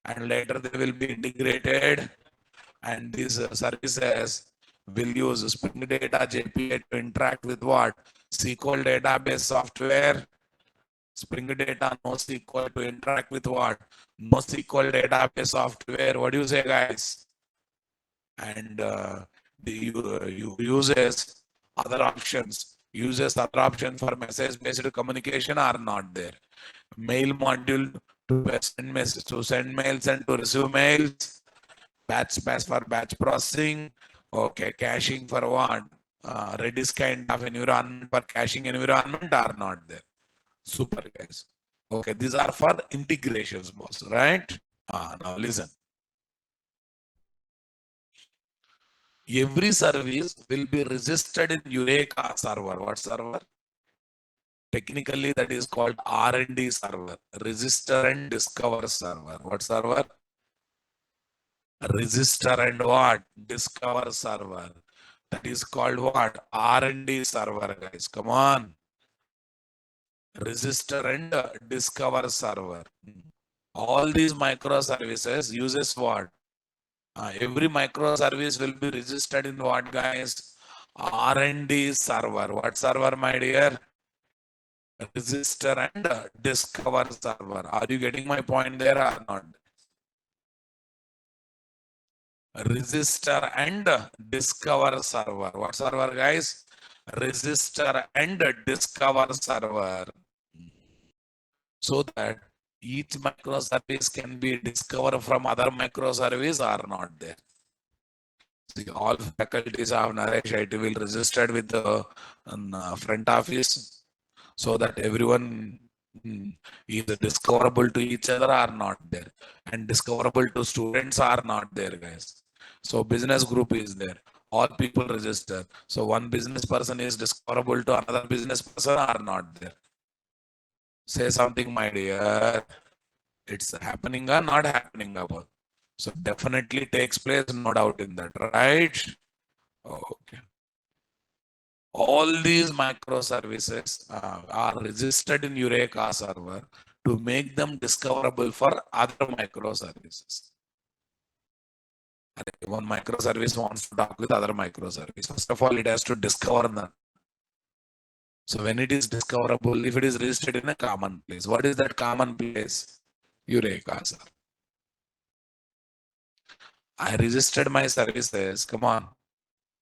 and later they will be integrated, and these services will use Spring Data JPA to interact with what? SQL database software. Spring Data NoSQL to interact with what? NoSQL database software. What do you say, guys? And the uses other options. Uses other option for message-based communication are not there. Mail module to send message, to send mails and to receive mails. Batch for batch processing. Okay, caching for what? Redis kind of environment for caching environment are not there. Super, guys. Okay, these are for integrations, boss, right? Now listen. Every service will be registered in Eureka server. What server? Technically, that is called R&D server. Register and discover server. What server? Register and what? Discover server. That is called what? R&D server, guys. Come on. Register and discover server. All these microservices uses what? Every microservice will be registered in what, guys? R&D server. What server, my dear? Register and discover server. Are you getting my point there or not? Register and discover server. What server, guys? Register and discover server. So that each microservice can be discovered from other microservice or not there. See, all faculties of Naresh IT will registered with the front office so that everyone is discoverable to each other or not there, and discoverable to students are not there, guys. So business group is there. All people register. So one business person is discoverable to another business person or not there. Say something, my dear. It's happening or not happening about. So definitely takes place, no doubt in that, right? Okay. All these microservices are registered in Eureka server to make them discoverable for other microservices. One microservice wants to talk with other microservice. First of all, it has to discover them. So when it is discoverable, if it is registered in a common place, what is that common place? Eureka server. I registered my services. Come on.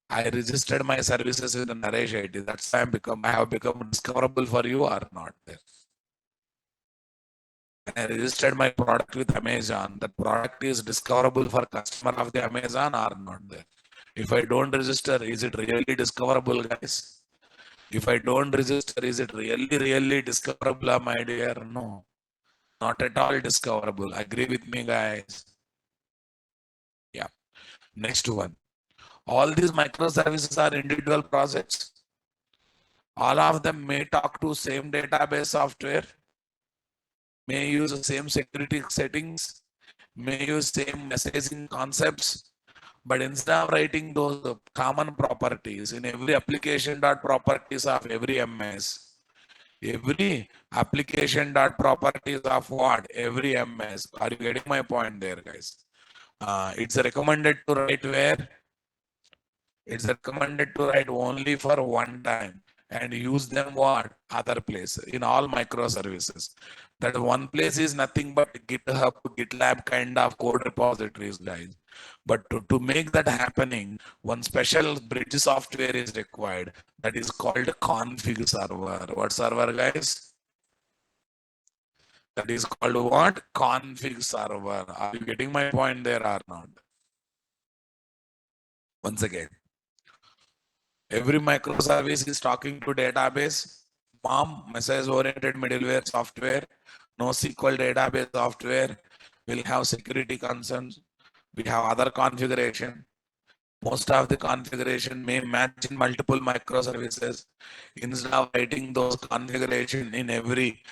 I registered my services with the Naresh IT. That's why I have become discoverable for you or not there. I registered my product with Amazon. That product is discoverable for customer of the Amazon or not there. If I don't register, is it really discoverable, guys? If I don't register, is it really discoverable, my dear? No, not at all discoverable. Agree with me, guys? Yeah. Next one. All these microservices are individual projects. All of them may talk to same database software, may use the same security settings, may use same messaging concepts, but instead of writing those common properties in every application dot properties of every MS, every application dot properties of what? Every MS. Are you getting my point there, guys? It's recommended to write where? It's recommended to write only for one time and use them what? Other place in all microservices. That one place is nothing but GitHub, GitLab kind of code repositories, guys. But to make that happening, one special bridge software is required. That is called config server. What server, guys? That is called what? Config server. Are you getting my point there or not? Once again, every microservice is talking to database. MOM, message-oriented middleware software, NoSQL database software will have security concerns. We have other configuration. Most of the configuration may match in multiple microservices. Instead of writing those configuration in every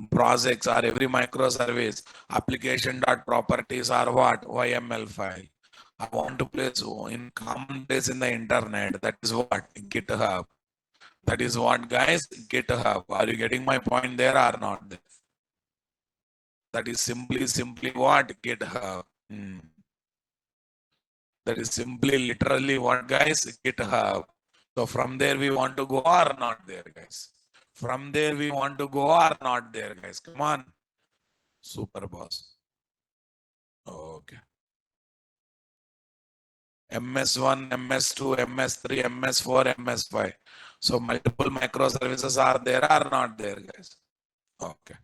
projects or every microservice, application.properties are what? YML file. I want to place in common place in the internet. That is what? GitHub. That is what, guys? GitHub. Are you getting my point there or not? That is simply what? GitHub. That is simply literally what, guys? GitHub. So from there we want to go or not there, guys? From there we want to go or not there, guys? Come on. Super boss. Okay. MS1, MS2, MS3, MS4, MS5. So multiple microservices are there or not there, guys? Okay.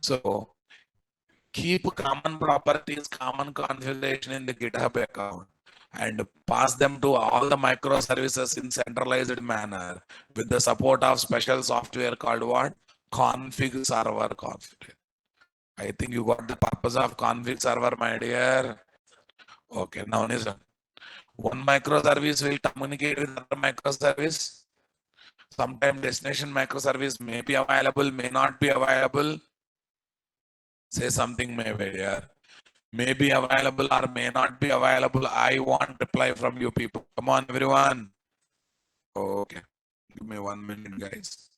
So keep common properties, common configuration in the GitHub account and pass them to all the microservices in centralized manner with the support of special software called what? Config server config. I think you got the purpose of config server, my dear. Okay, now listen. One microservice will communicate with other microservice. Sometimes destination microservice may be available, may not be available. Say something, my dear. May be available or may not be available. I want reply from you people. Come on, everyone. Okay. Give me 1 minute, guys.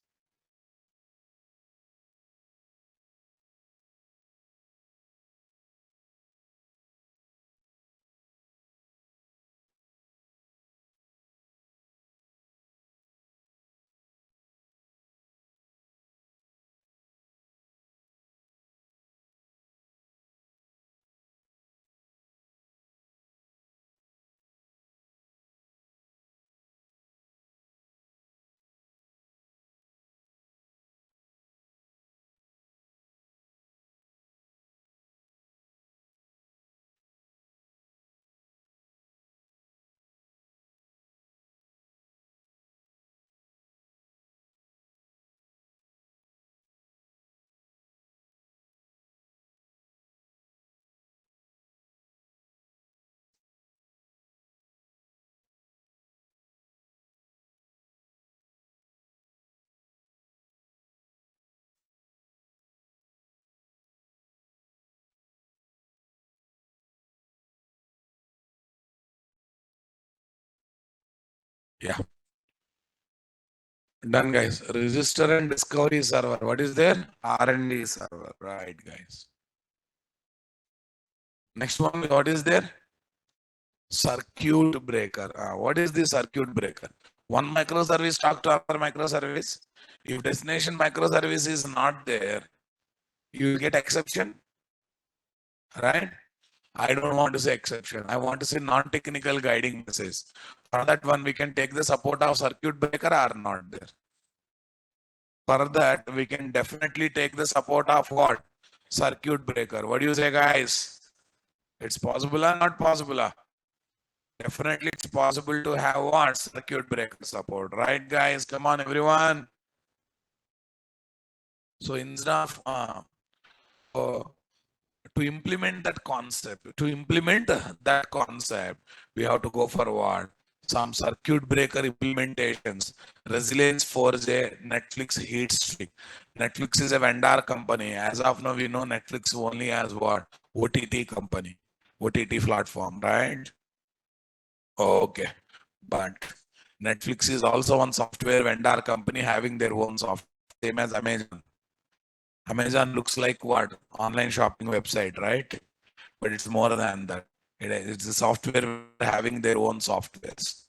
Yeah. Done, guys. Register and discovery server. What is there? R&D server. Right, guys. Next one, what is there? Circuit breaker. What is the circuit breaker? One microservice talk to other microservice. If destination microservice is not there, you will get exception, right? I don't want to say exception. I want to say non-technical guiding message. For that one, we can take the support of circuit breaker or not there. For that, we can definitely take the support of what? Circuit breaker. What do you say, guys? It's possible or not possible? Definitely it's possible to have what? Circuit breaker support. Right, guys? Come on, everyone. So instead of to implement that concept, we have to go forward. Some circuit breaker implementations, Resilience 4J, Netflix heat streak. Netflix is a vendor company. As of now, we know Netflix only as what? OTT company, OTT platform, right? Okay. But Netflix is also one software vendor company having their own software, same as Amazon. Amazon looks like what? Online shopping website, right? But it's more than that. It's a software having their own softwares.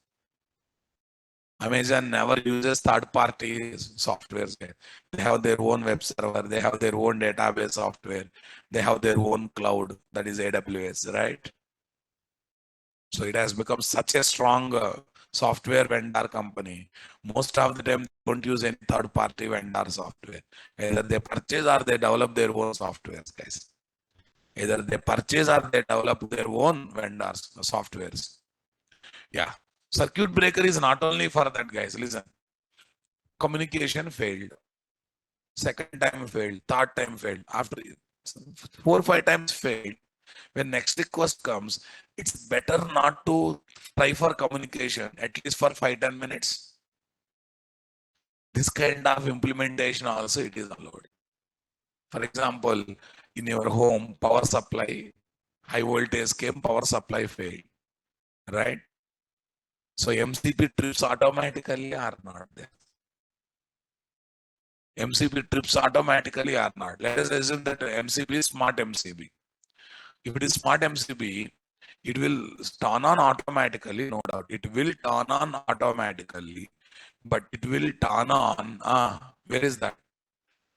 Amazon never uses third-party softwares. They have their own web server. They have their own database software. They have their own cloud, that is AWS, right? So it has become such a strong software vendor company. Most of the time, they don't use any third-party vendor software. Either they purchase or they develop their own softwares, guys. Either they purchase or they develop their own vendors, softwares. Yeah. Circuit breaker is not only for that, guys. Listen. Communication failed. Second time failed. Third time failed. After 4 or 5 times failed. When next request comes, it's better not to try for communication, at least for 5-10 minutes. This kind of implementation also it is allowed. For example, in your home, power supply, high voltage came, power supply failed, right? So MCP trips automatically are not there. MCB trips automatically or not? Let us assume that MCB is smart MCB. If it is smart MCB, it will turn on automatically, no doubt. It will turn on automatically, but it will turn on, where is that?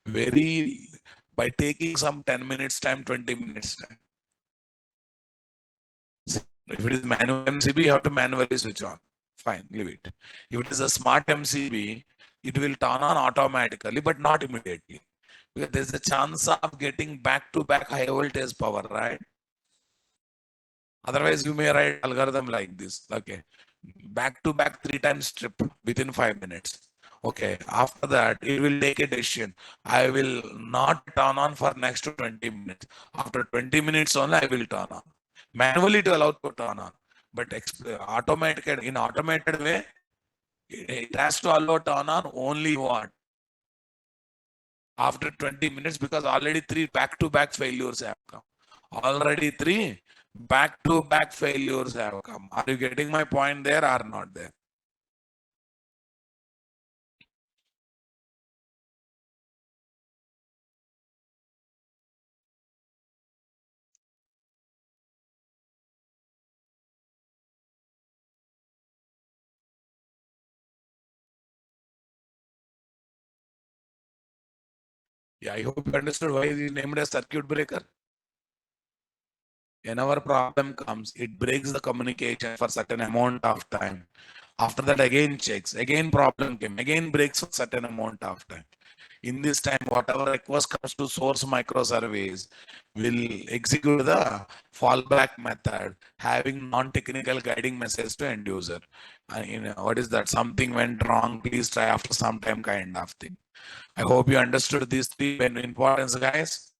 Very, by taking some 10 minutes time, 20 minutes time. If it is manual MCB, you have to manually switch on. Fine, leave it. If it is a smart MCB, it will turn on automatically, but not immediately. Because there's a chance of getting back-to-back high voltage power, right? Otherwise, you may write algorithm like this. Okay, back-to-back 3 times trip within 5 minutes. Okay, after that, it will take a decision. I will not turn on for next 20 minutes. After 20 minutes only, I will turn on. Manually, it will allow to turn on. But in automated way, it has to allow turn on only what? After 20 minutes, because already 3 back-to-back failures have come. Already 3 back-to-back failures have come. Are you getting my point there or not there? Yeah, I hope you understood why it is named as circuit breaker. Whenever problem comes, it breaks the communication for certain amount of time. After that, again checks, again problem came, again breaks for certain amount of time. In this time, whatever request comes to source microservice will execute the fallback method, having non-technical guiding message to end user. What is that? Something went wrong, please try after some time kind of thing. I hope you understood these 3 importance, guys.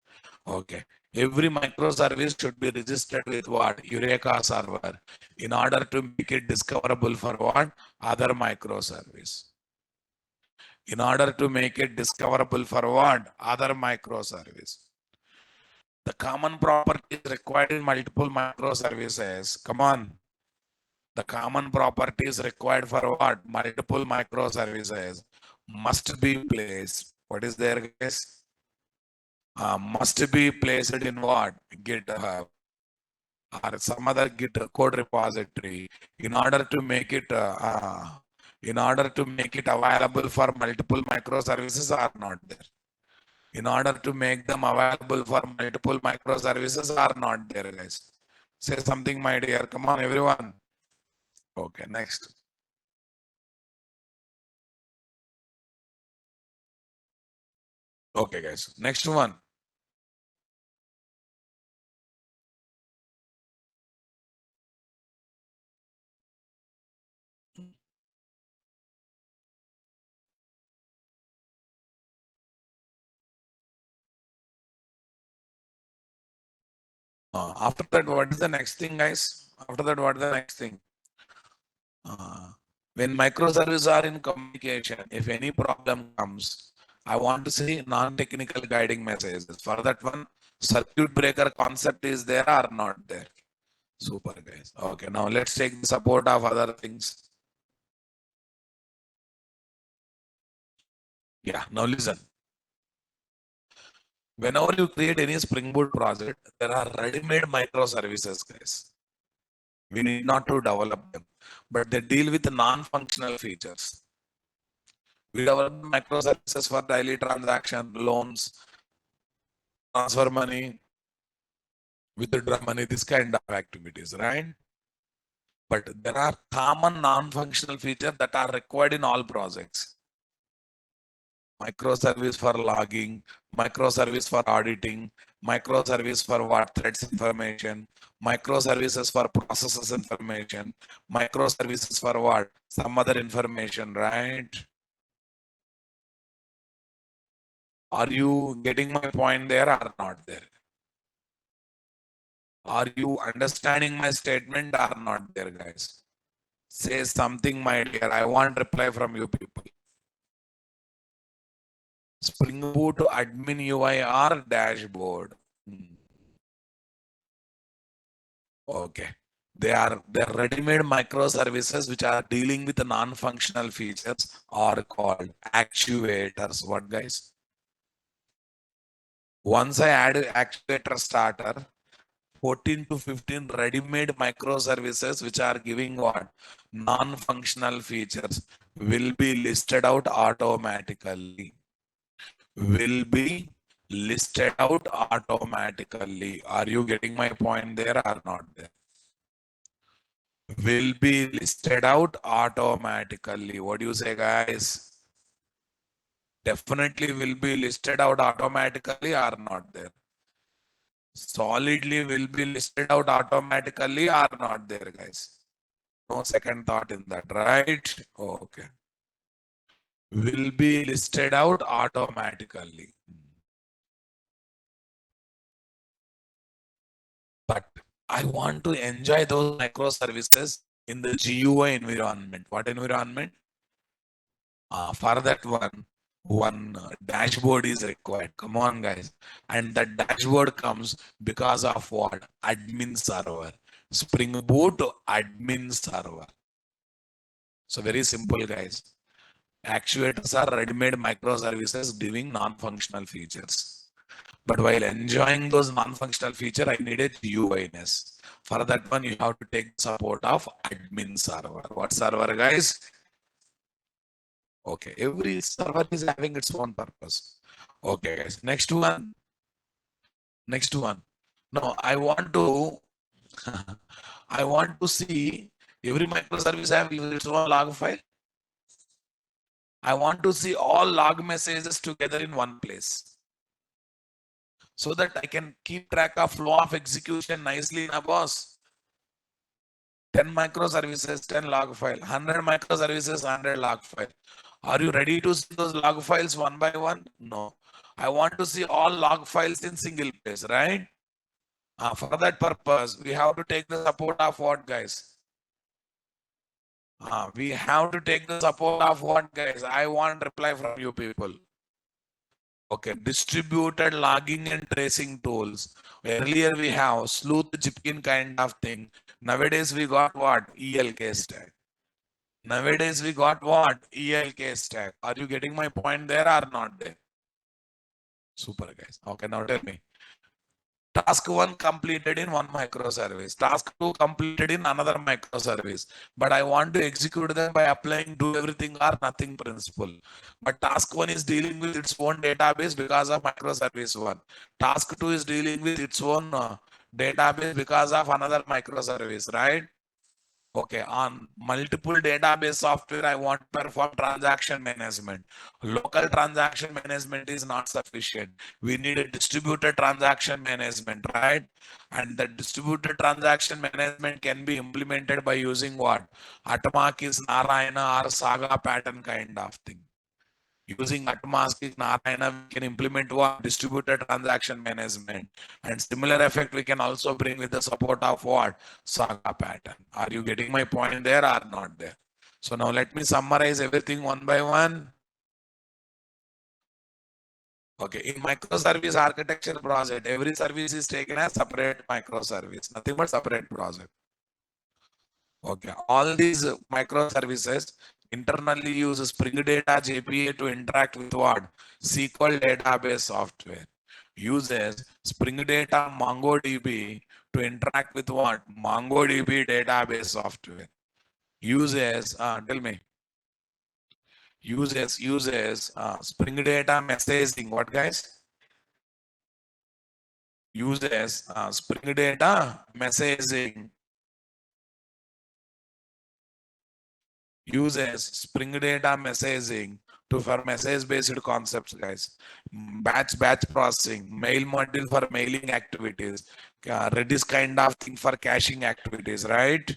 Okay. Every microservice should be registered with what? Eureka server in order to make it discoverable for what? Other microservice. In order to make it discoverable for what? Other microservice. The common property is required in multiple microservices. Come on. The common properties required for what? Multiple microservices must be placed. What is there, guys? Must be placed in what? GitHub or some other Git code repository in order to make it available for multiple microservices are not there. In order to make them available for multiple microservices are not there, guys. Say something, my dear. Come on, everyone. Okay, next. Okay, guys. Next one. After that, what is the next thing, guys? After that, what is the next thing? When microservices are in communication, if any problem comes, I want to see non-technical guiding messages. For that one, circuit breaker concept is there or not there? Super, guys. Okay, now let's take the support of other things. Yeah, now listen. Whenever you create any Spring Boot project, there are ready-made microservices, guys. We need not to develop them, but they deal with non-functional features. We develop microservices for daily transaction, loans, transfer money, withdraw money, this kind of activities, right? But there are common non-functional features that are required in all projects. Microservice for logging, microservice for auditing, microservice for what? Threats information, microservices for processes information, microservices for what? Some other information, right? Are you getting my point there or not there? Are you understanding my statement or not there, guys? Say something, my dear. I want reply from you people. Spring Boot admin UI or dashboard. Okay. They're ready-made microservices which are dealing with the non-functional features are called actuators. What, guys? Once I add actuator starter, 14 to 15 ready-made microservices which are giving what? Non-functional features will be listed out automatically. Will be listed out automatically. Are you getting my point there or not there? Will be listed out automatically. What do you say, guys? Definitely will be listed out automatically or not there? Solidly will be listed out automatically or not there, guys? No second thought in that, right? Okay. Will be listed out automatically. But I want to enjoy those microservices in the GUI environment. What environment? For that one dashboard is required. Come on, guys. And that dashboard comes because of what? Admin server. Spring Boot admin server. So very simple, guys. Actuators are ready-made microservices giving non-functional features. But while enjoying those non-functional features, I need a GUIness. For that one, you have to take support of admin server. What server, guys? Okay, every server is having its own purpose. Okay, guys. Next one. Next one. No, I want to I want to see every microservice have its own log file. I want to see all log messages together in one place so that I can keep track of flow of execution nicely in a boss. 10 microservices, 10 log file, 100 microservices, 100 log file. Are you ready to see those log files one by one? No. I want to see all log files in single place, right? For that purpose, we have to take the support of what, guys? We have to take the support of what, guys? I want reply from you people. Okay, distributed logging and tracing tools. Earlier we have sleuth Jipkin kind of thing. Nowadays we got what? ELK stack. Nowadays we got what? ELK stack. Are you getting my point there or not there? Super, guys. Okay, now tell me. Task 1 completed in one microservice. Task 2 completed in another microservice. But I want to execute them by applying do everything or nothing principle. But task 1 is dealing with its own database because of microservice 1. Task 2 is dealing with its own database because of another microservice, right? Okay, on multiple database software, I want to perform transaction management. Local transaction management is not sufficient. We need a distributed transaction management, right? And the distributed transaction management can be implemented by using what? Atomic is Narayana or Saga pattern kind of thing. Using Atomic Narayana, we can implement what? Distributed transaction management. And similar effect we can also bring with the support of what? Saga pattern. Are you getting my point there or not there? So now let me summarize everything one by one. Okay, in microservice architecture project, every service is taken as separate microservice, nothing but separate project. Okay, all these microservices internally use Spring Data JPA to interact with what? SQL database software. Uses Spring Data MongoDB to interact with what? MongoDB database software. Uses, tell me, uses Spring Data messaging. What, guys? Uses Spring Data messaging. Uses Spring Data messaging for message based concepts, guys. Batch processing, mail module for mailing activities, Redis kind of thing for caching activities, right?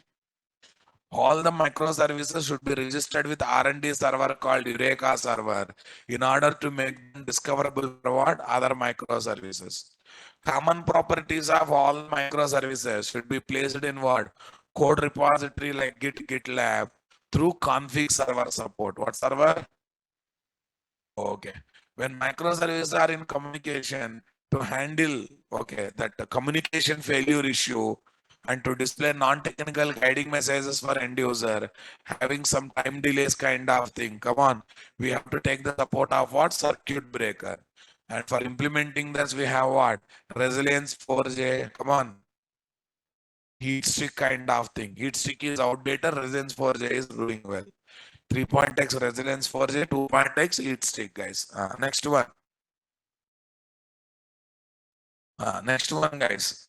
All the microservices should be registered with R&D server called Eureka server in order to make them discoverable for what? Other microservices. Common properties of all microservices should be placed in what? Code repository like Git, GitLab through config server support. What server? Okay. When microservices are in communication to handle, okay, that communication failure issue and to display non-technical guiding messages for end user, having some time delays kind of thing. Come on. We have to take the support of what? Circuit breaker. And for implementing this, we have what? Resilience 4J. Come on. Heat stick kind of thing. Heat stick is outdated. Resilience 4J is doing well. 3.x resilience 4J, 2.x heat stick, guys. Next one. Next one, guys.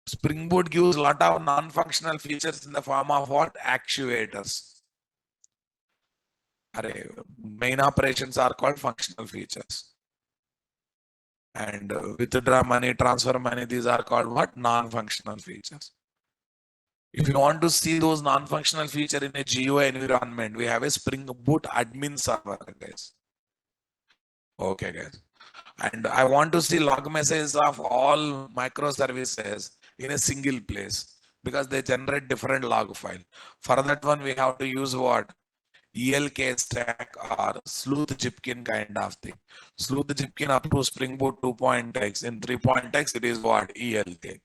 Spring Boot gives a lot of non-functional features in the form of what? Actuators. Main operations are called functional features. And withdraw money, transfer money, these are called what? Non-functional features. If you want to see those non-functional features in a GUI environment, we have a Spring Boot admin server, guys. Okay, guys. And I want to see log messages of all microservices in a single place because they generate different log file. For that one, we have to use what? ELK stack or sleuth Jipkin kind of thing. Sleuth Jipkin up to Spring Boot 2.x. In 3.x, it is what? ELK.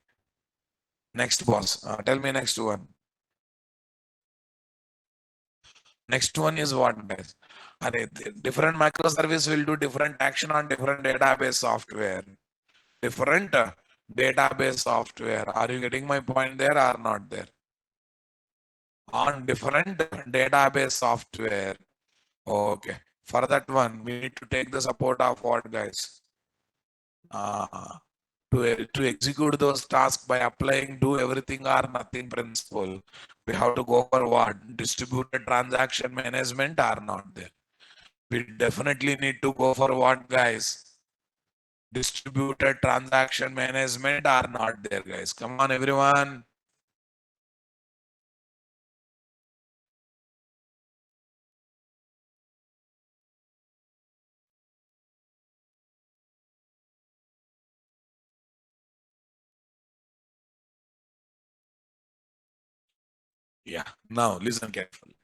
Next, boss. Tell me next one. Next one is what, guys? Different microservice will do different action on different database software. Different database software. Are you getting my point there or not there? On different database software. Okay. For that one, we need to take the support of what, guys? To execute those tasks by applying do everything or nothing principle. We have to go for what? Distributed transaction management or not there? We definitely need to go for what, guys? Distributed transaction management are not there, guys. Come on, everyone. Yeah. Now listen carefully.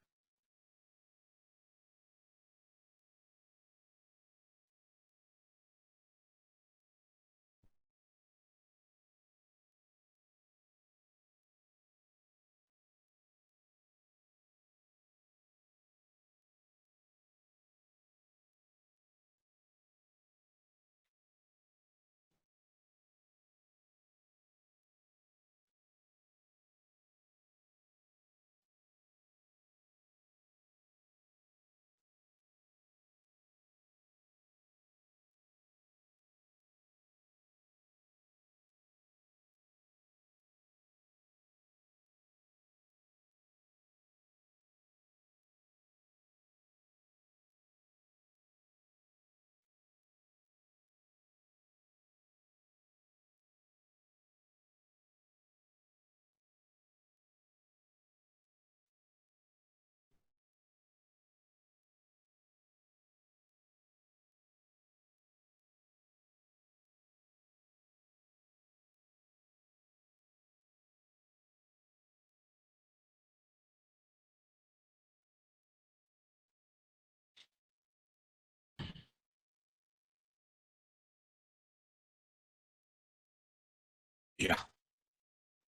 Yeah.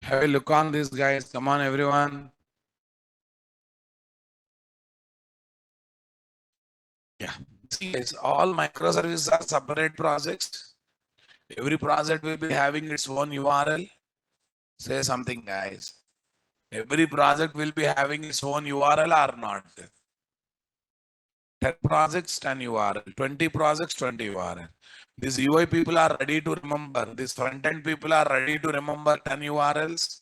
Have a look on this, guys. Come on, everyone. Yeah. See, guys, all microservices are separate projects. Every project will be having its own URL. Say something, guys. Every project will be having its own URL or not. 10 projects, 10 URL. 20 projects, 20 URL. These UI people are ready to remember. These front-end people are ready to remember 10 URLs.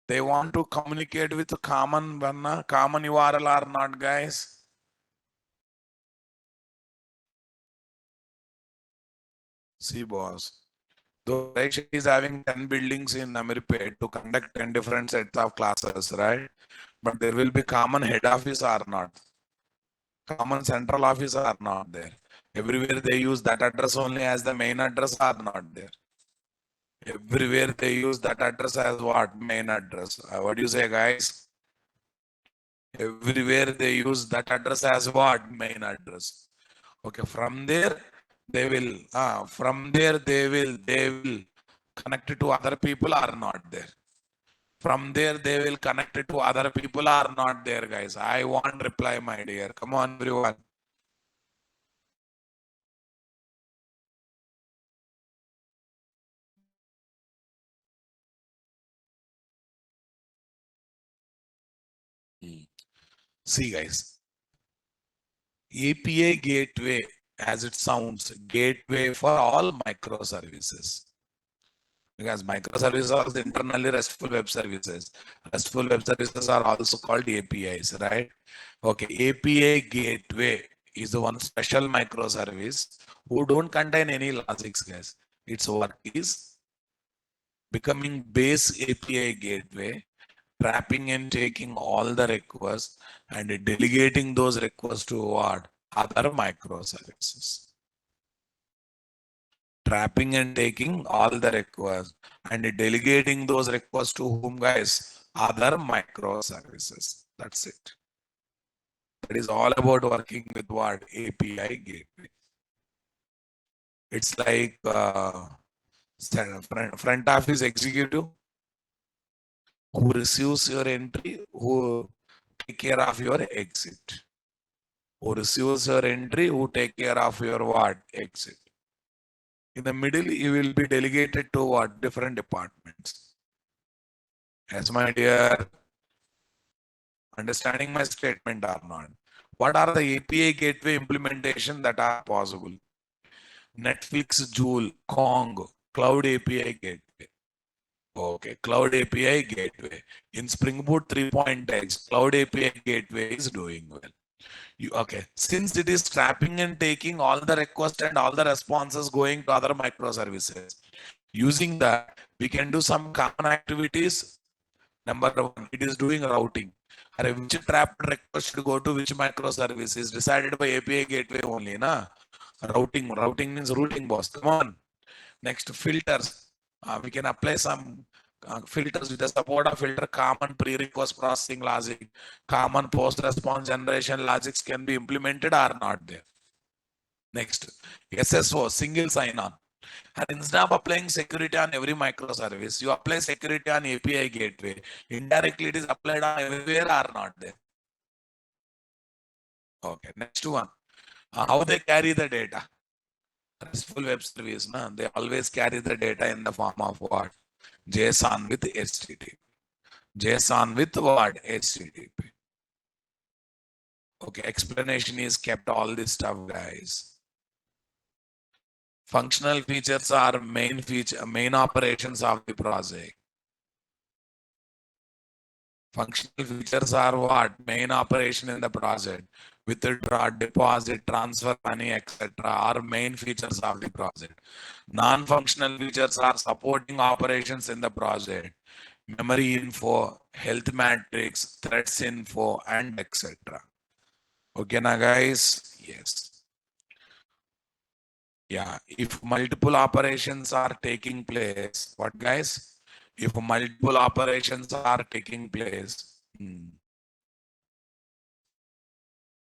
They want to communicate with a common URL or not, guys? See, boss. Though Aisha is having 10 buildings in Amirpet to conduct 10 different sets of classes, right? But there will be common head office or not. Common central office are not there. Everywhere they use that address only as the main address are not there. Everywhere they use that address as what? Main address. What do you say, guys? Everywhere they use that address as what? Main address. Okay, from there they will they will connect to other people or not there. From there, they will connect it to other people or not there, guys. I want reply, my dear. Come on, everyone. See, guys, API gateway, as it sounds, gateway for all microservices. Because microservices are internally RESTful web services. RESTful web services are also called APIs, right? Okay, API gateway is the one special microservice who don't contain any logics, guys. Its work is becoming base API gateway, trapping and taking all the requests and delegating those requests to what? Other microservices. Trapping and taking all the requests and delegating those requests to whom, guys? Other microservices. That's it. That is all about working with what? API gateway. It's like front office executive who receives your entry, who take care of your exit. Who receives your entry, who take care of your what? Exit. In the middle, you will be delegated to what? Different departments. Yes, my dear, understanding my statement or not? What are the API gateway implementation that are possible? Netflix, Joule, Kong, Cloud API gateway. Okay, Cloud API gateway. In Spring Boot 3.x, Cloud API gateway is doing well. Okay, since it is trapping and taking all the requests and all the responses going to other microservices, using that, we can do some common activities. Number one, it is doing routing. Which trapped request should go to which microservice is decided by API gateway only, na? Routing means routing, boss. Come on. Next, filters. We can apply some filters with the support of filter, common pre-request processing logic, common post-response generation logics can be implemented or not there. Next, SSO, single sign-on. And instead of applying security on every microservice, you apply security on API gateway. Indirectly, it is applied on everywhere or not there. Okay, next one. How they carry the data. RESTful web service, they always carry the data in the form of what? JSON with HTTP. JSON with what? HTTP. Okay, explanation is kept all this stuff, guys. Functional features are main operations of the project. Functional features are what? Main operation in the project. Withdraw, deposit, transfer money, etc. are main features of the project. Non-functional features are supporting operations in the project. Memory info, health matrix, threats info, and etc. Okay, now guys? Yes. Yeah, if multiple operations are taking place, what guys? If multiple operations are taking place,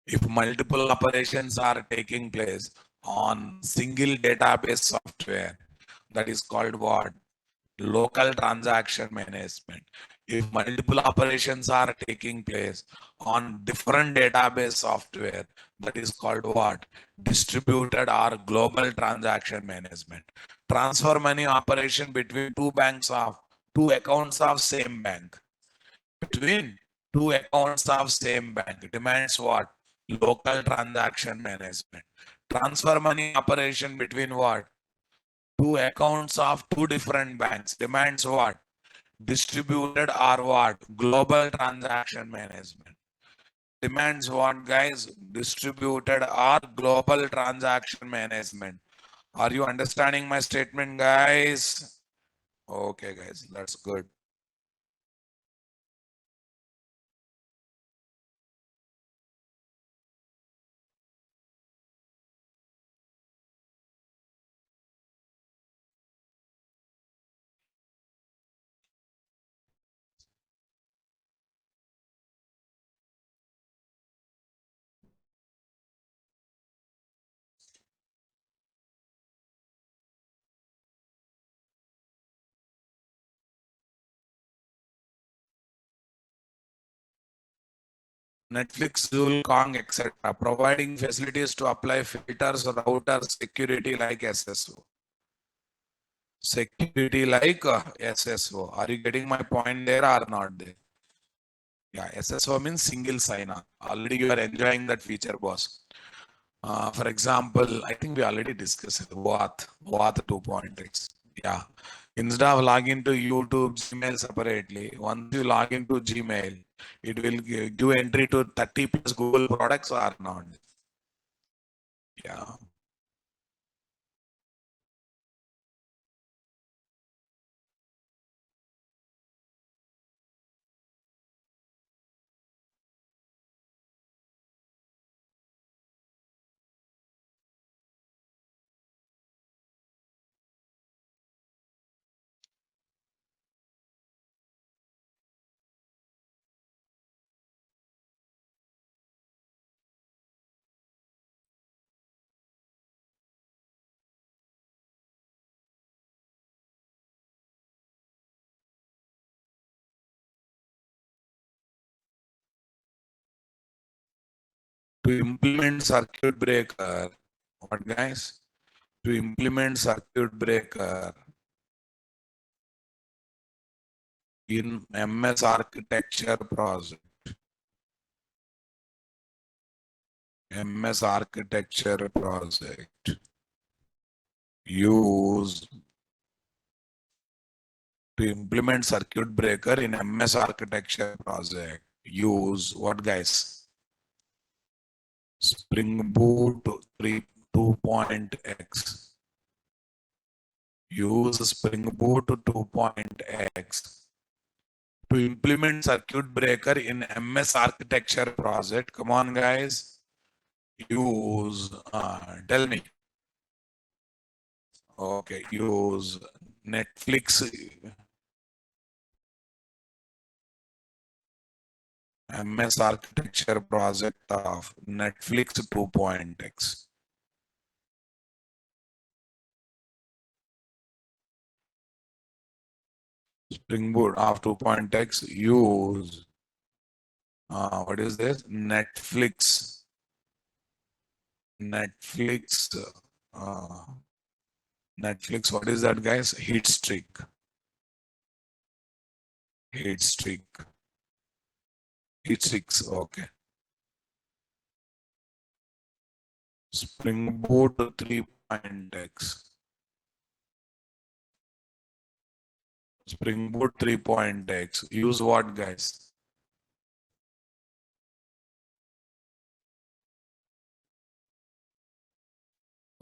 if multiple operations are taking place on single database software, that is called what? Local transaction management. If multiple operations are taking place on different database software, that is called what? Distributed or global transaction management. Transfer money operation between two accounts of same bank. Between two accounts of same bank demands what? Local transaction management. Transfer money operation between what? Two accounts of two different banks demands what? Distributed or what? Global transaction management. Demands what, guys? Distributed or global transaction management. Are you understanding my statement, guys? Okay, guys, that's good. Netflix, Zool, Kong, etc. Providing facilities to apply filters, routers, security like SSO. Security like SSO. Are you getting my point there or not there? Yeah, SSO means single sign-on. Already you are enjoying that feature, boss. For example, I think we already discussed it. WAT 2.x. Yeah. Instead of login to YouTube, Gmail separately, once you log into Gmail, it will give entry to 30 plus Google products or not. Yeah. To implement circuit breaker, what guys? To implement circuit breaker in MS architecture project. MS architecture project. Use to implement circuit breaker in MS architecture project. Use what guys? Spring Boot 3 2.x. Use Spring Boot 2.x to implement circuit breaker in MS architecture project. Come on, guys. Use, tell me. Okay, use Netflix MS architecture project of Netflix 2.x. Spring Boot of 2.x. Use, what is this? Netflix, uh, Netflix, what is that, guys? Heat streak. Heat streak. Heat streaks, okay. Spring Boot 3.x. Spring Boot 3.x. Use what, guys?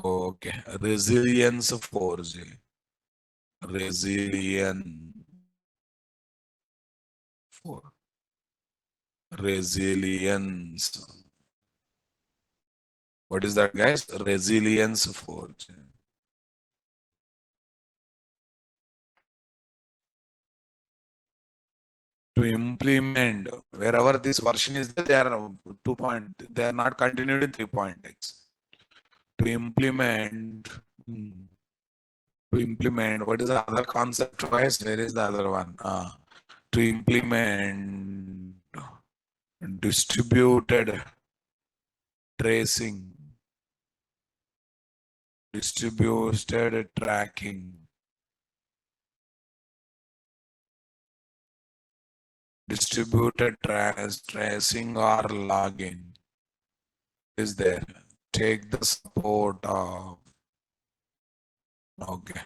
Okay. Resilience 4G. Resilience 4. Resilience. What is that, guys? Resilience 4G. To implement wherever this version is there, they are 2 point, they are not continued in 3.x. To implement, to implement, what is the other concept, guys? Where is the other one? To implement distributed tracing, distributed tracking, distributed tracing or logging is there. Take the support of, okay.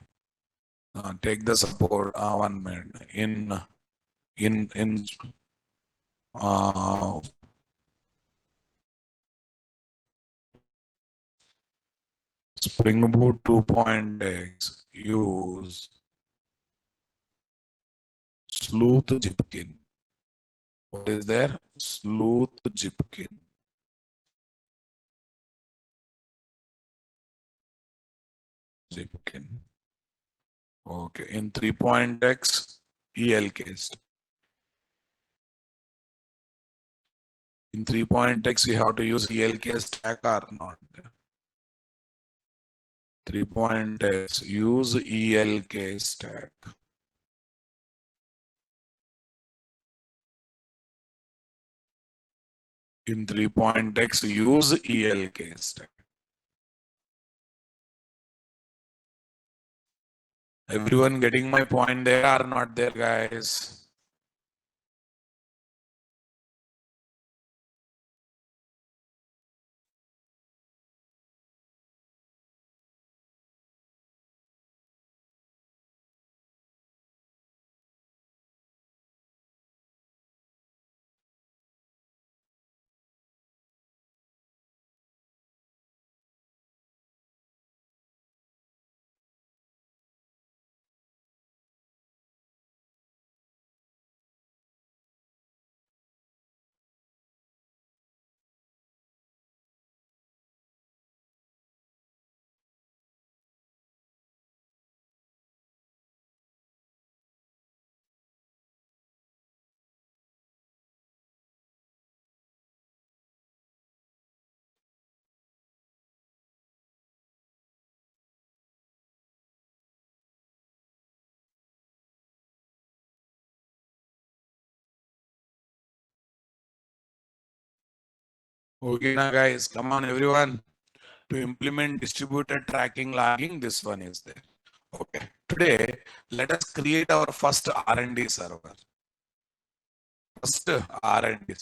Take the support 1 minute in uh, Spring Boot 2.x. Use sleuth Jipkin. What is there? Sleuth Jipkin. Jipkin. Okay. In 3.x, ELK. In 3.x, we have to use ELK stack or not. 3.x, use ELK stack. In 3.x, use ELK stack. Everyone getting my point there or not there, guys? Okay, now guys, come on, everyone. To implement distributed tracking logging, this one is there. Okay. Today, let us create our first R&D server. First R&D.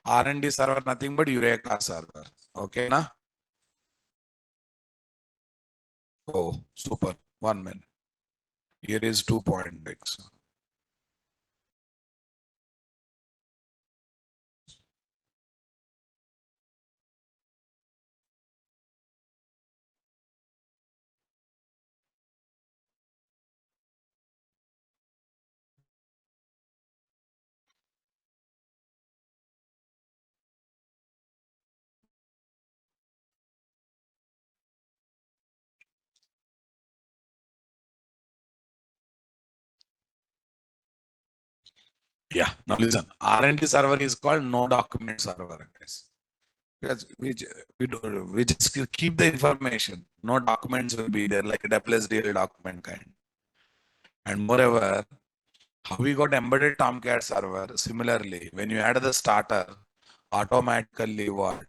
R&D server, nothing but Eureka server. Okay, na? Oh, super. 1 minute. Here is 2.x. Yeah, now listen. R&D server is called no document server, guys. Because we just keep the information. No documents will be there, like a plus real document kind. And moreover, how we got embedded Tomcat server, similarly, when you add the starter, automatically what?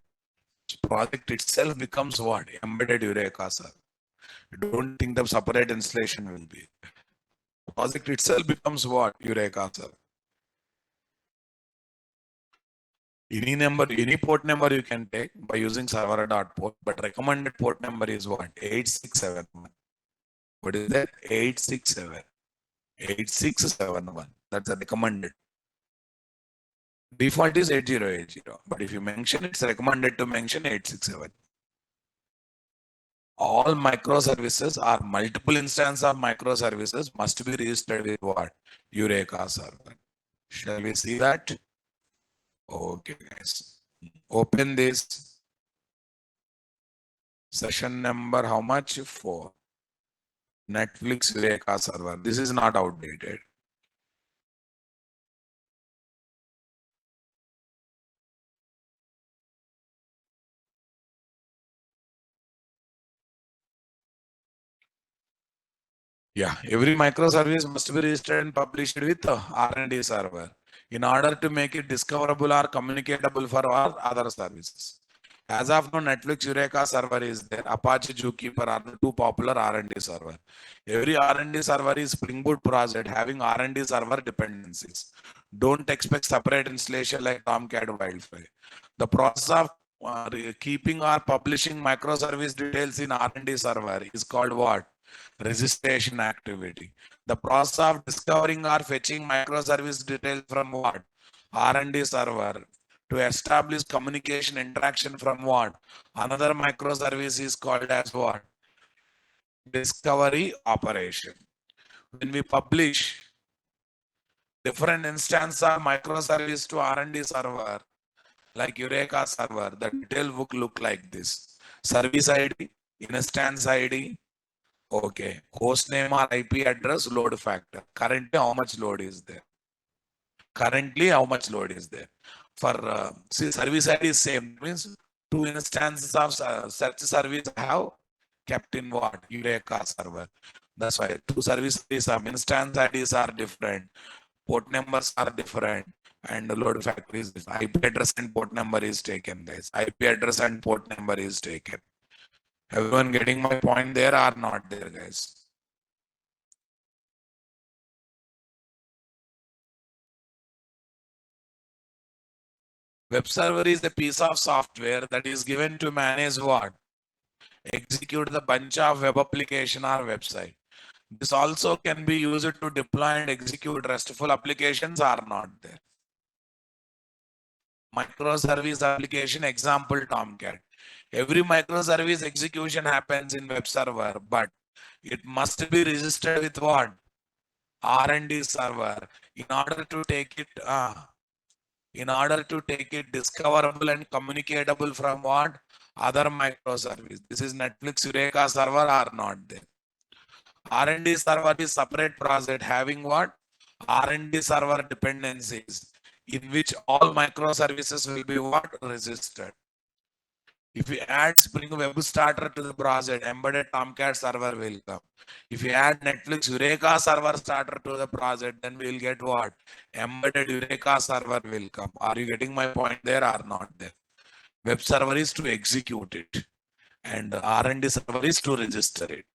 Project itself becomes what? Embedded Eureka server. Don't think the separate installation will be. Project itself becomes what? Eureka server. Any number, any port number you can take by using server.port, but recommended port number is what? 8671. What is that? 867. 8671. That's the recommended. Default is 8080. But if you mention, it's recommended to mention 867. All microservices or multiple instances of microservices must be registered with what? Eureka server. Shall we see that? Okay, guys. Open this. Session number how much? 4. Netflix Eureka server. This is not outdated. Yeah, every microservice must be registered and published with R&D server in order to make it discoverable or communicatable for our other services. As of now, Netflix Eureka server is there. Apache Zookeeper are the two popular R&D server. Every R&D server is Spring Boot project having R&D server dependencies. Don't expect separate installation like Tomcat Wildfire. The process of keeping or publishing microservice details in R&D server is called what? Registration activity. The process of discovering or fetching microservice details from what? R&D server to establish communication interaction from what? Another microservice is called as what? Discovery operation. When we publish different instance of microservice to R&D server, like Eureka server, the detail book look like this. Service ID, instance ID, okay, host name or IP address, load factor. Currently, how much load is there? Currently, how much load is there? For see, service ID is same. Means two instances of search service have kept in what? Eureka server. That's why two service IDs, some instance IDs are different. Port numbers are different. and the load factor is this. IP address and port number is taken, guys. IP address and port number is taken. Everyone getting my point there or not there, guys? Web server is a piece of software that is given to manage what? Execute the bunch of web application or website. This also can be used to deploy and execute RESTful applications or not there. Microservice application example Tomcat. Every microservice execution happens in web server, but it must be registered with what? R&D server in order to take it discoverable and communicatable from what? Other microservice. This is Netflix Eureka server or not there. R&D server is separate project having what? R&D server dependencies in which all microservices will be what? Registered. If you add Spring Web Starter to the project, embedded Tomcat server will come. If you add Netflix Eureka server starter to the project, then we will get what? Embedded Eureka server will come. Are you getting my point there or not there? Web server is to execute it, and R&D server is to register it.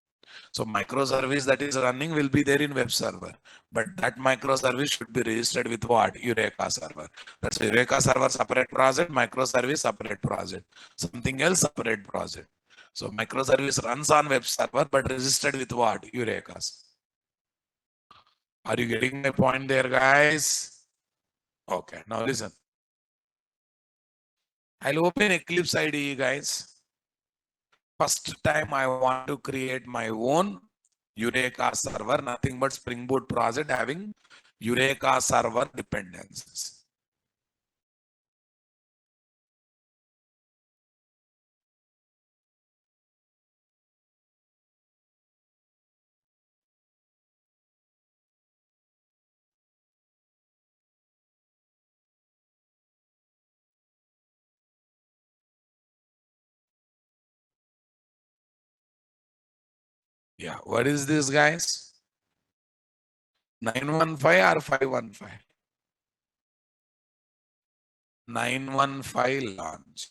So microservice that is running will be there in web server, but that microservice should be registered with what? Eureka server. That's Eureka server separate project, microservice separate project, something else separate project. So microservice runs on web server, but registered with what? Eurekas. Are you getting my point there, guys? Okay, now listen. I'll open Eclipse IDE, guys. First time I want to create my own Eureka server, nothing but Spring Boot project having Eureka server dependencies. Yeah, what is this, guys? 915 or 515? 915 launch.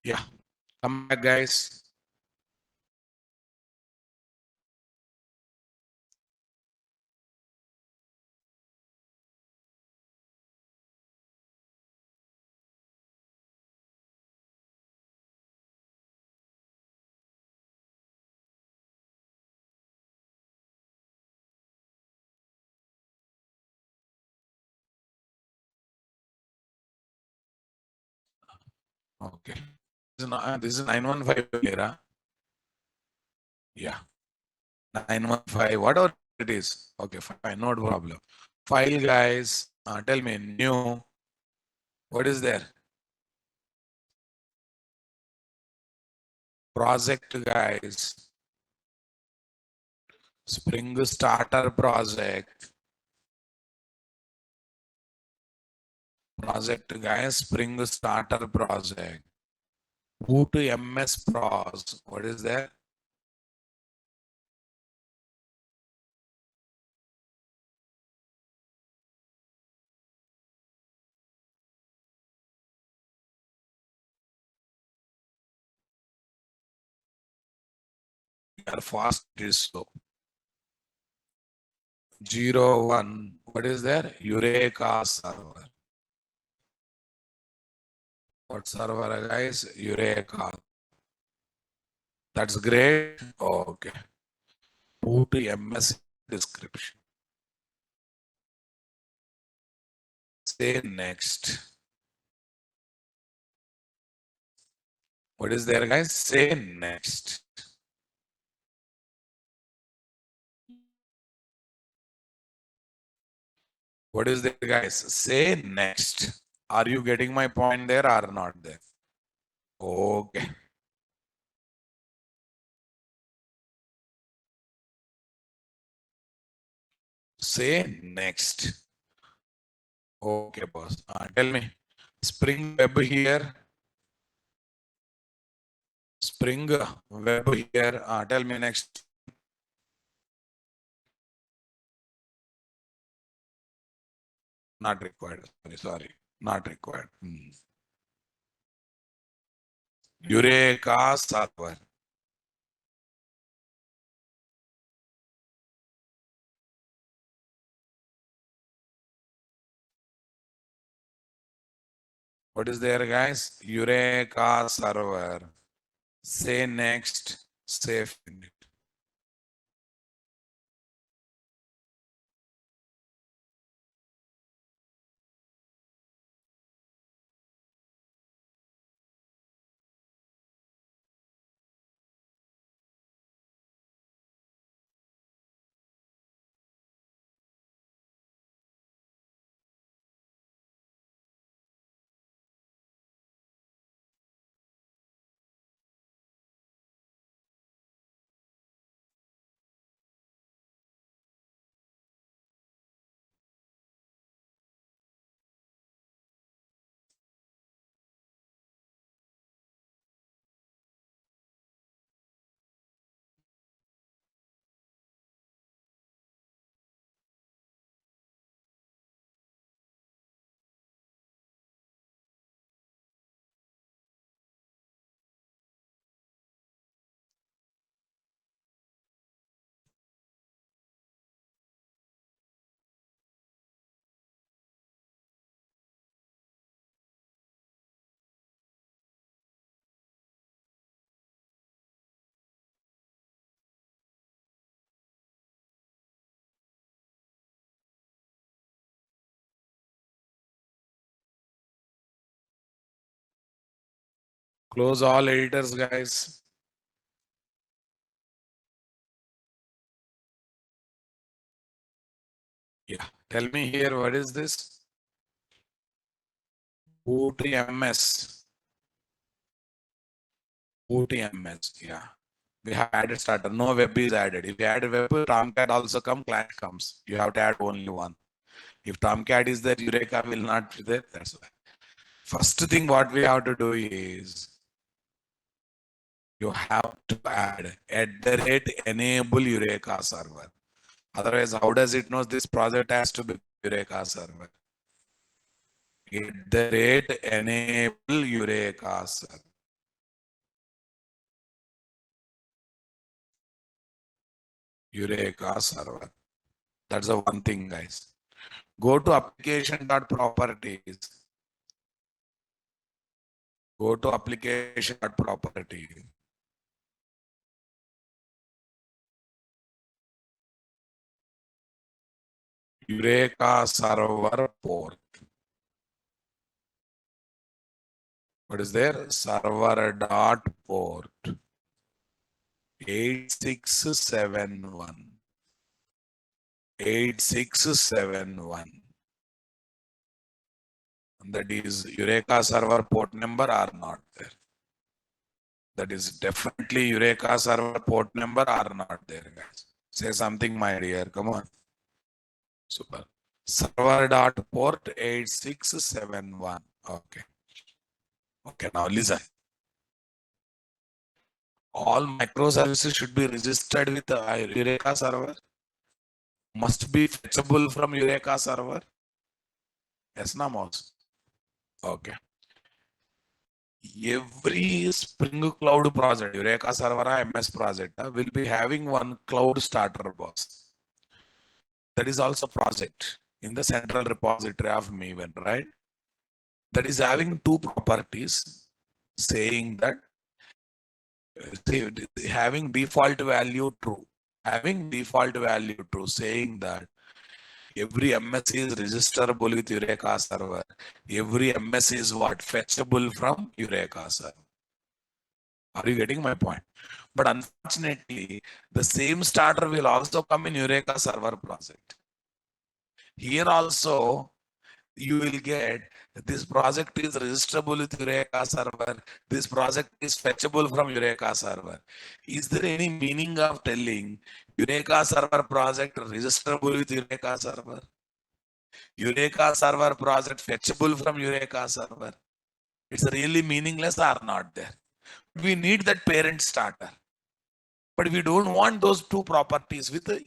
Yeah, come back, guys. Okay. This is 915 era. Yeah, 915, whatever it is. Okay, fine, no problem. File, guys. Tell me, new. What is there? Project, guys. Spring Starter project. Project, guys. Spring Starter project. Who to MS Pros. What is there? Are fast it is so. 01. What is there? Eureka server. What server, guys? Eureka. That's great. Okay. Put MS description. Say next. What is there, guys? Say next. What is there, guys? Say next. Are you getting my point there or not there? Okay. Say next. Okay, boss. Tell me. Spring Web here. Spring Web here. Tell me next. Not required. Sorry. Not required. Eureka server. What is there, guys? Eureka server. Say next. Save it. Close all editors, guys. Yeah. Tell me here, what is this? OTMS. OTMS. Yeah. We have added starter. No web is added. If you add web, Tomcat also come, client comes. You have to add only one. If Tomcat is there, Eureka will not be there. That's why. First thing what we have to do is you have to add @enable Eureka server. Otherwise, how does it know this project has to be Eureka server? @enable Eureka server. Eureka server. That's the one thing, guys. Go to application.properties. Go to application.properties. Eureka server port. What is there? Server dot port 8671. 8671. That is Eureka server port number or not there? That is definitely Eureka server port number or not there, guys. Say something, my dear. Come on. Super. Server dot port 8671. Okay. Okay, now listen. All microservices should be registered with Eureka server. Must be fetchable from Eureka server. Yes, na mouse. Okay. Every Spring Cloud project, Eureka server MS project will be having one cloud starter box. That is also project in the central repository of Maven, right? that is having two properties, saying that having default value true, saying that every MS is registerable with Eureka server. Every MS is what? Fetchable from Eureka server. Are you getting my point? But unfortunately, the same starter will also come in Eureka server project. Here also, you will get this project is registerable with Eureka server. This project is fetchable from Eureka server. Is there any meaning of telling Eureka server project registerable with Eureka server? Eureka server project fetchable from Eureka server? It's really meaningless or not there? We need that parent starter. But we don't want those two properties with a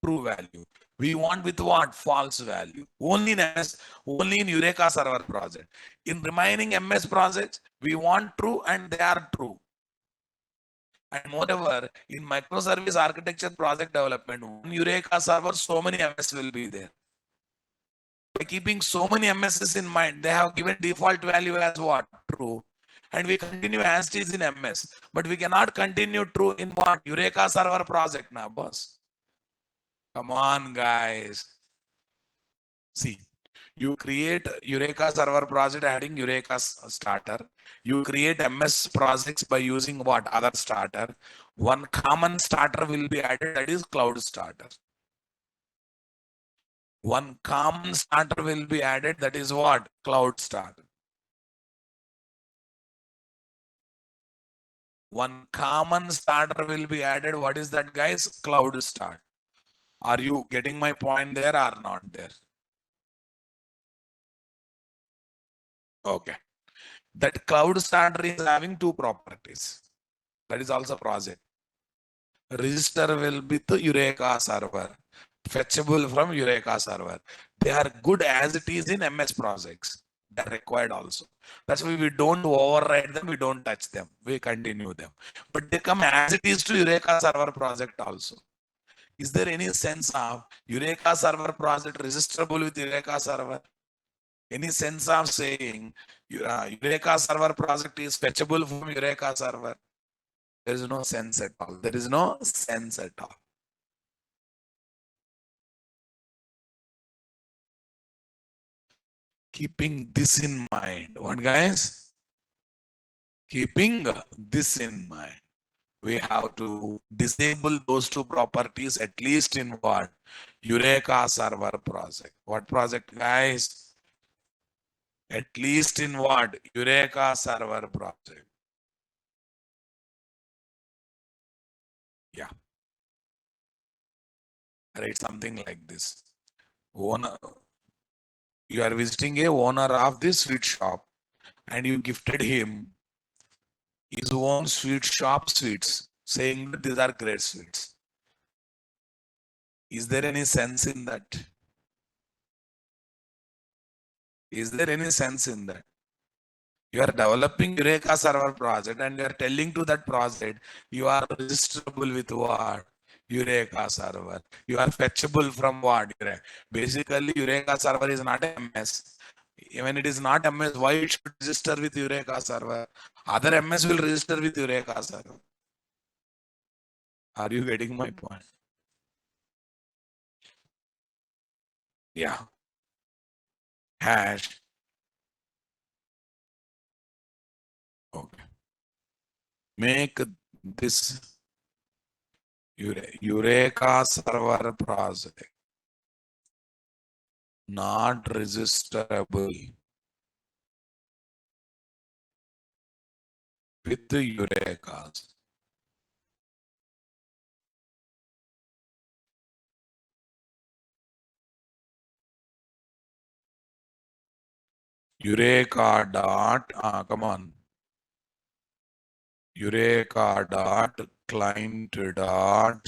true value. We want with what? False value. Only in MS, only in Eureka server project. In remaining MS projects, we want true and they are true. And moreover, in microservice architecture project development, one Eureka server, so many MS will be there. By keeping so many MSs in mind, they have given default value as what? True. And we continue as it is in MS. But we cannot continue true in what? Eureka server project now, boss. Come on, guys. See, you create Eureka server project adding Eureka starter. You create MS projects by using what? Other starter. One common starter will be added, that is cloud starter. One common starter will be added, that is what? Cloud starter. One common starter will be added. What is that, guys? Cloud start. Are you getting my point there or not there? Okay. That cloud starter is having two properties. That is also project. Register will be the Eureka server, fetchable from Eureka server. They are good as it is in MS projects. They are required also. That's why we don't override them, we don't touch them, we continue them. But they come as it is to Eureka server project also. Is there any sense of Eureka server project registerable with Eureka server? Any sense of saying Eureka server project is fetchable from Eureka server? There is no sense at all. There is no sense at all. Keeping this in mind, what guys? Keeping this in mind, we have to disable those two properties at least in what? Eureka server project. What project, guys? At least in what? Eureka server project. Yeah. Write something like this. Owner, you are visiting a owner of this sweet shop and you gifted him his own sweet shop sweets, saying that these are great sweets. Is there any sense in that? Is there any sense in that? You are developing Eureka server project and you are telling to that project, you are registerable with what? Eureka server. You are fetchable from what? Basically, Eureka server is not MS. When it is not MS, why it should register with Eureka server? Other MS will register with Eureka server. Are you getting my point? Yeah. Hash. Okay. Make this Eureka server project not registerable with the Eurekas. Eureka dot, come on. Eureka dot client dot,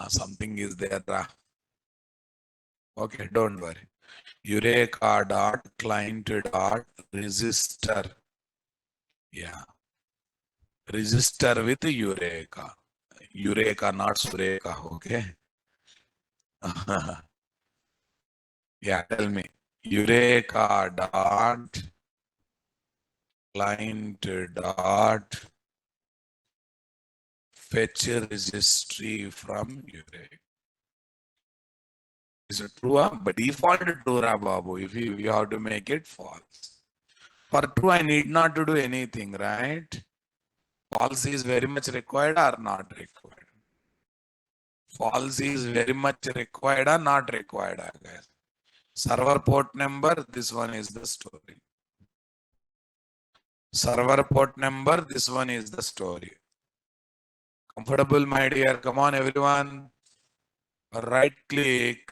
something is there. Okay, don't worry. Eureka dot client dot register. Yeah. Register with Eureka. Eureka, not Sureka. Okay. Yeah, tell me. Eureka dot client dot fetch registry from Eureka. Is it true? But default true, Babu. If you have to make it false. For true, I need not to do anything, right? False is very much required or not required? False is very much required or not required, guys? Server port number, this one is the story. Server port number, this one is the story. Comfortable, my dear? Come on, everyone. Right click.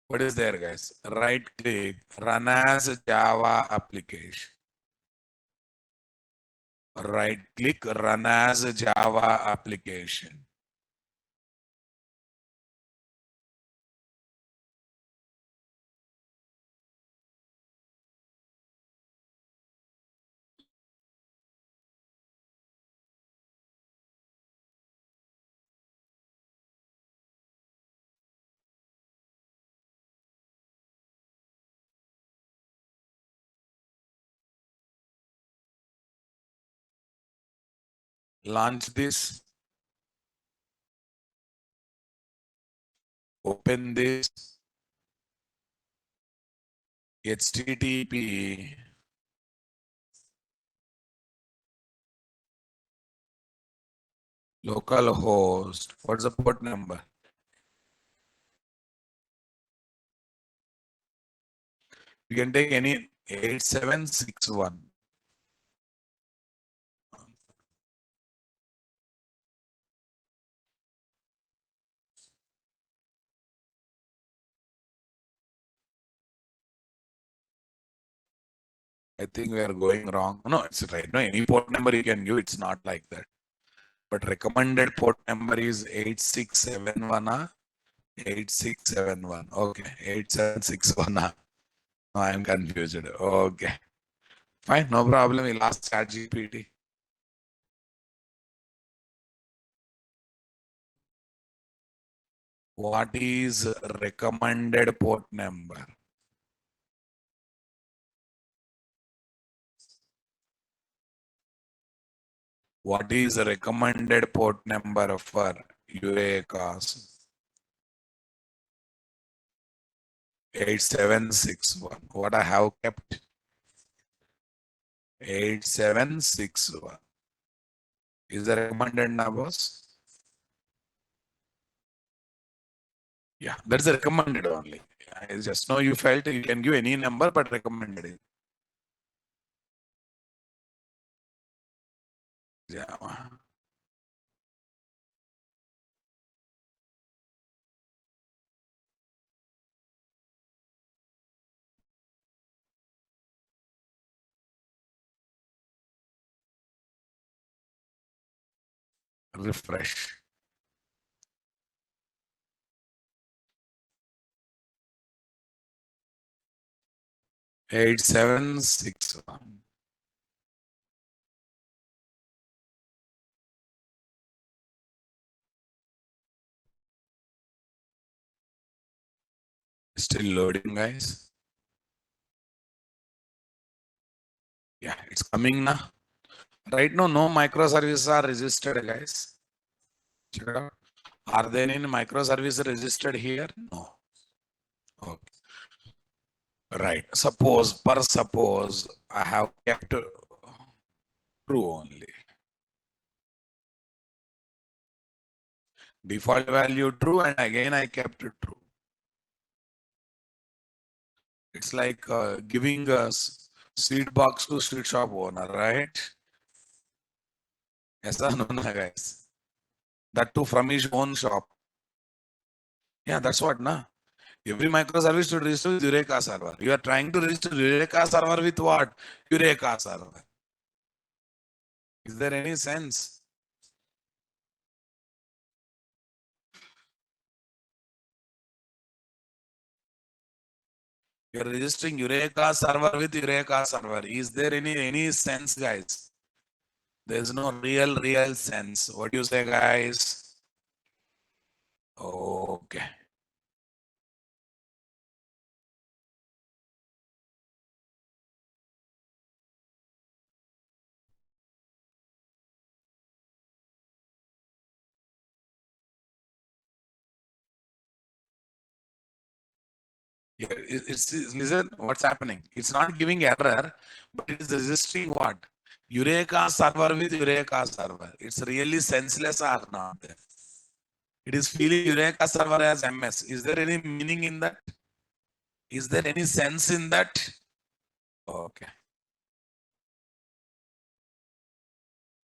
What is there, guys? Right click, run as Java application. Right click, run as Java application. Launch this. Open this. HTTP localhost. What's the port number? You can take any 8761. I think we are going wrong. No, it's right. No, any port number you can give. It's not like that. But recommended port number is 8671. 8671. Okay, 8761. No, I am confused. Okay, fine, no problem. We'll ask ChatGPT. What is recommended port number? What is the recommended port number for UACAS? 8761. What I have kept? 8761. Is the recommended numbers? Yeah, that's the recommended only. I just know you felt you can give any number, but recommended. Yeah. Refresh. Eight seven six one. Still loading, guys. Yeah, it's coming now. Right now, no microservices are registered, guys. Check it out. Are there any microservices registered here? No. Okay. Right. Suppose I have kept true only. Default value true, and again I kept it true. It's like giving a seed box to street shop owner, right? Yes or no, guys? That too from his own shop. Yeah, that's what, na. Every microservice should register with Eureka server. You are trying to register Eureka server with what? Eureka server. Is there any sense? You're registering Eureka server with Eureka server. Is there any sense, guys? There's no real sense. What do you say, guys? Okay. Yeah, listen, what's happening? It's not giving error, but it is registering what? Eureka server with Eureka server. It's really senseless or not there. It is feeling Eureka server as MS. Is there any meaning in that? Is there any sense in that? Okay.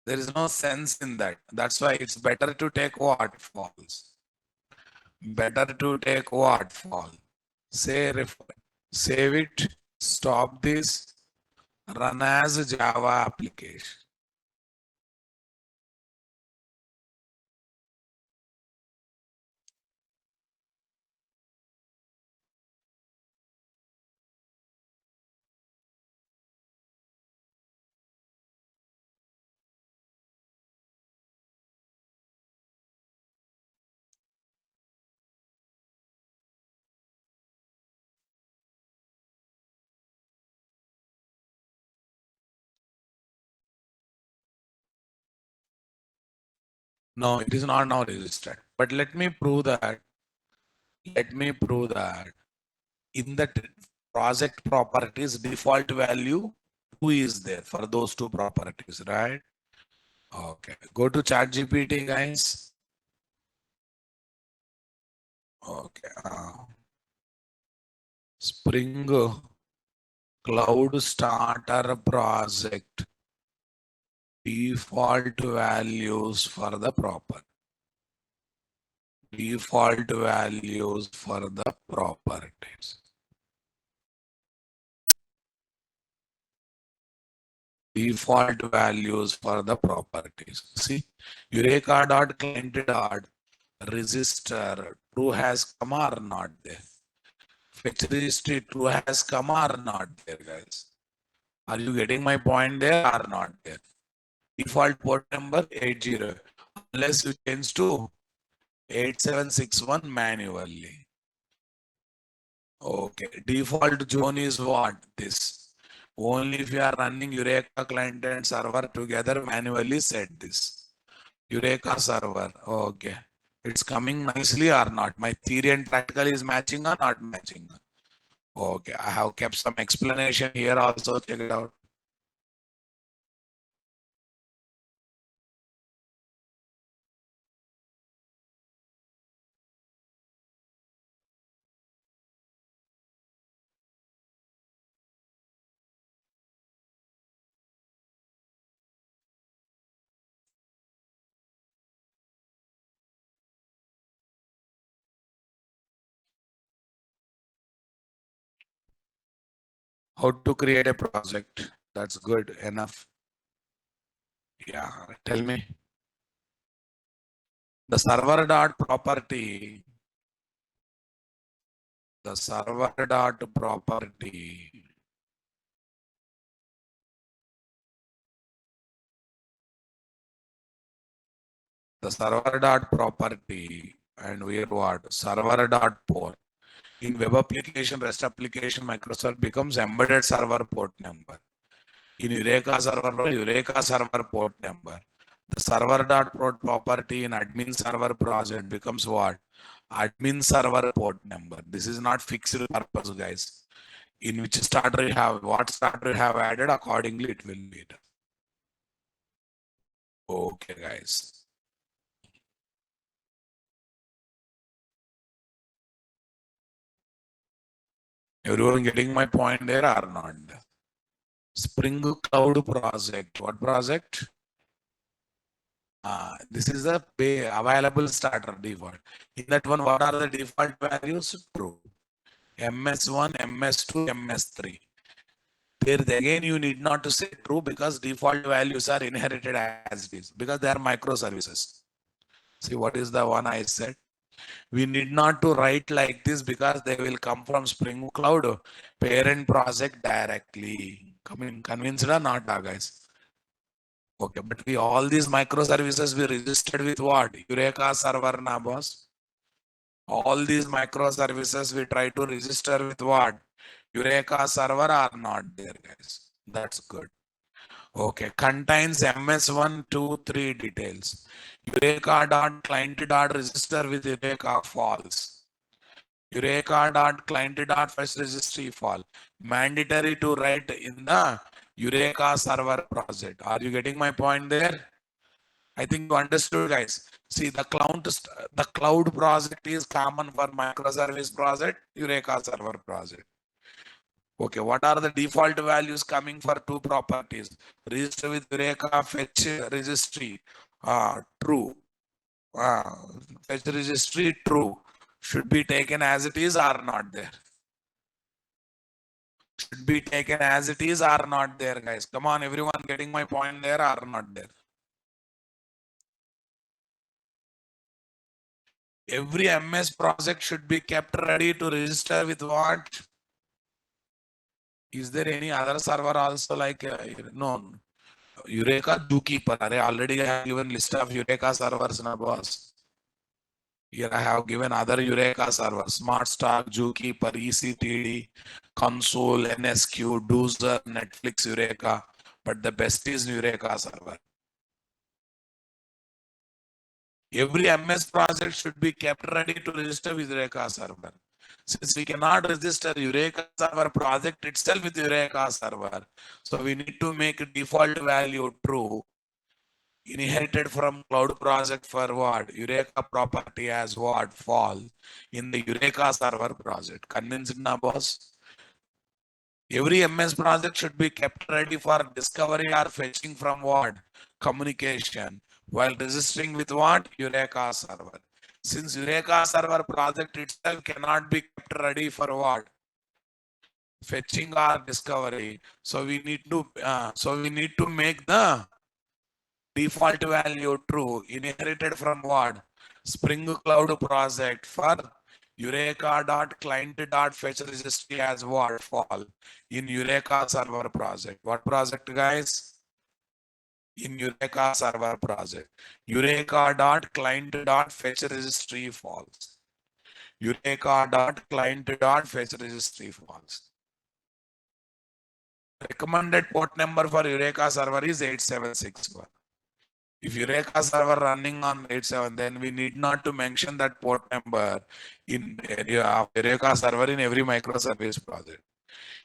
There is no sense in that. That's why it's better to take what? False. Better to take what? False. Save it, stop this, run as a Java application. No, it is not now registered. But let me prove that. Let me prove that in the project properties, default value 2 is there for those two properties, right? Okay. Go to ChatGPT, guys. Okay. Spring Cloud Starter project default values for the proper. Default values for the properties. Default values for the properties. See, Eureka.client.register true has come or not there. Fetch registry true has come or not there, guys. Are you getting my point there or not there? Default port number 80, unless you change to 8761 manually. Okay, default zone is what? This. Only if you are running Eureka client and server together, manually set this. Eureka server. Okay. It's coming nicely or not? My theory and practical is matching or not matching? Okay. I have kept some explanation here also. Check it out. How to create a project. That's good enough. Yeah. Tell me. The server dot property. The server dot property. The server dot property and where what? Server dot port. In web application, REST application, Microsoft becomes embedded server port number. In Eureka server port number. The server dot port property in admin server project becomes what? Admin server port number. This is not fixed purpose, guys. In which starter you have, what starter you have added, accordingly it will be done. Okay, guys. Everyone getting my point there or not? Spring Cloud project. What project? This is the available starter default. In that one, what are the default values? True. MS1, MS2, MS3. There again, you need not to say true because default values are inherited as it is because they are microservices. See what is the one I said? We need not to write like this because they will come from Spring Cloud parent project directly. Convinced or not, guys? Okay, but we all these microservices we registered with what? Eureka server, na boss? All these microservices we try to register with what? Eureka server are not there, guys. That's good. Okay, contains MS1, 2, 3 details. Eureka dot client dot register with Eureka false. Eureka dot client dot first registry fall. Mandatory to write in the Eureka server project. Are you getting my point there? I think you understood, guys. See, the cloud project is common for microservice project, Eureka server project. Okay, what are the default values coming for two properties? Register with Eureka, fetch registry, true. Uh, Fetch registry, true. Should be taken as it is or not there? Should be taken as it is or not there, guys? Come on, everyone getting my point there or not there? Every MS project should be kept ready to register with what? Is there any other server also like, no, Eureka Zookeeper? Already I have given list of Eureka servers, na boss. Here I have given other Eureka servers, Smart Stock, Zookeeper, ECTD, Console, NSQ, Dozer, Netflix, Eureka. But the best is Eureka server. Every MS project should be kept ready to register with Eureka server. Since we cannot register Eureka server project itself with Eureka server, so we need to make default value true, inherited from cloud project for what? Eureka property as what? False in the Eureka server project. Convinced na boss? Every MS project should be kept ready for discovery or fetching from what? Communication, while registering with what? Eureka server. Since Eureka server project itself cannot be kept ready for what? Fetching or discovery. So we need to make the default value true, inherited from what? Spring Cloud project for Eureka dot client dot fetch registry as what? Fall in Eureka server project. What project, guys? In Eureka server project. Eureka dot client dot fetch registry false. Eureka dot client dot fetch registry false. Recommended port number for Eureka server is 8761. If Eureka server running on 87, then we need not to mention that port number in Eureka server in every microservice project.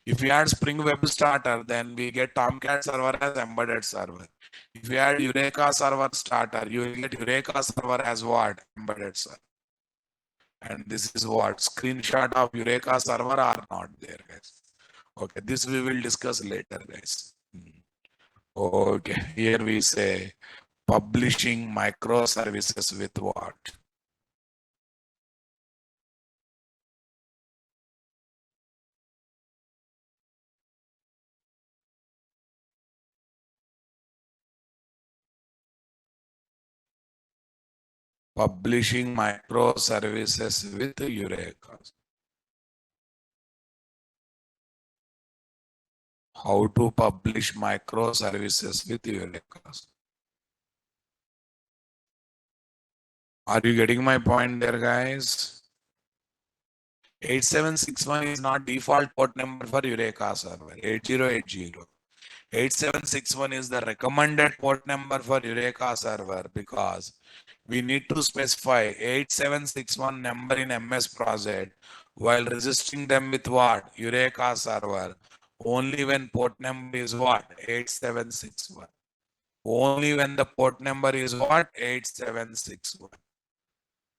If we add Spring Web Starter, then we get Tomcat server as embedded server. If we add Eureka server starter, you will get Eureka server as what? Embedded server. And this is what? Screenshot of Eureka server are not there, guys. Okay, this we will discuss later, guys. Okay, here we say publishing microservices with what? Publishing microservices with Eureka. How to publish microservices with Eureka. Are you getting my point there, guys? 8761 is not default port number for Eureka server. 8080. 8761 is the recommended port number for Eureka server because we need to specify 8761 number in MS project while registering them with what? Eureka server. Only when port number is what? 8761. Only when the port number is what? 8761.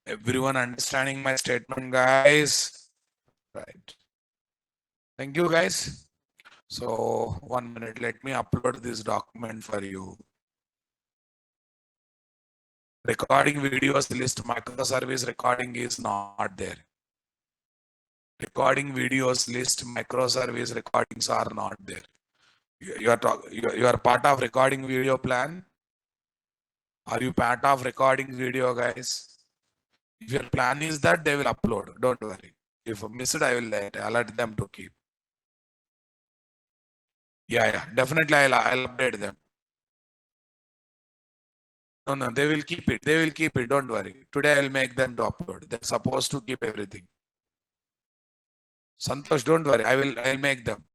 Everyone understanding my statement, guys? Right. Thank you, guys. So 1 minute, let me upload this document for you. Recording videos list microservice recording is not there. Recording videos list microservice recordings are not there. You are part of recording video plan. Are you part of recording video, guys? If your plan is that, they will upload. Don't worry. If missed, I will alert them to keep. Yeah, definitely I'll update them. No, they will keep it. They will keep it. Don't worry. Today I'll make them to upload. They're supposed to keep everything. Santosh, don't worry. I'll make them.